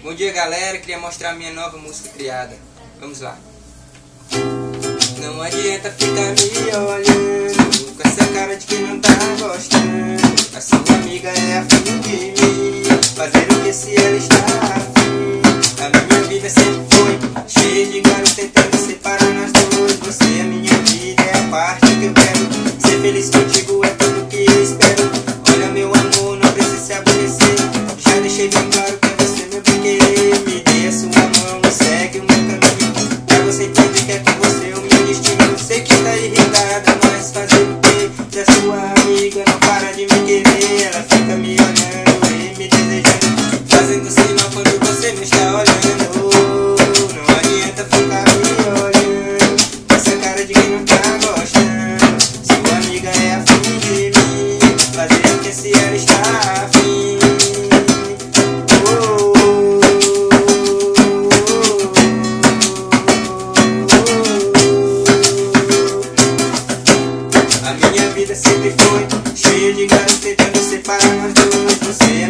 Bom dia, galera, queria mostrar minha nova música criada. Vamos lá. Não adianta ficar me olhando com essa cara de que não tá gostando. A sua amiga é afim de mim, fazer o que se ela está afim. A minha vida sempre foi cheia de garotos tentando separar nós dois. Você é minha vida, é a parte que eu quero. Ser feliz contigo é tudo que eu espero. Olha meu amor, não precisa se aborrecer. Já deixei bem claro que você meu bem querer. Me dê a sua mão e segue o meu caminho, pra você entender que é com você o meu destino. Eu sei que tá irritada, mas fazer o quê? Se a sua amiga não para de me querer, ela fica me olhando e me desejando, fazendo sinal quando você me está olhando. Não adianta ficar me olhando com essa cara de quem não tá gostando. Sua amiga é afim de mim, fazer o que se ela está afim. A minha vida sempre foi cheia de garotos tentando separar nós dois. Você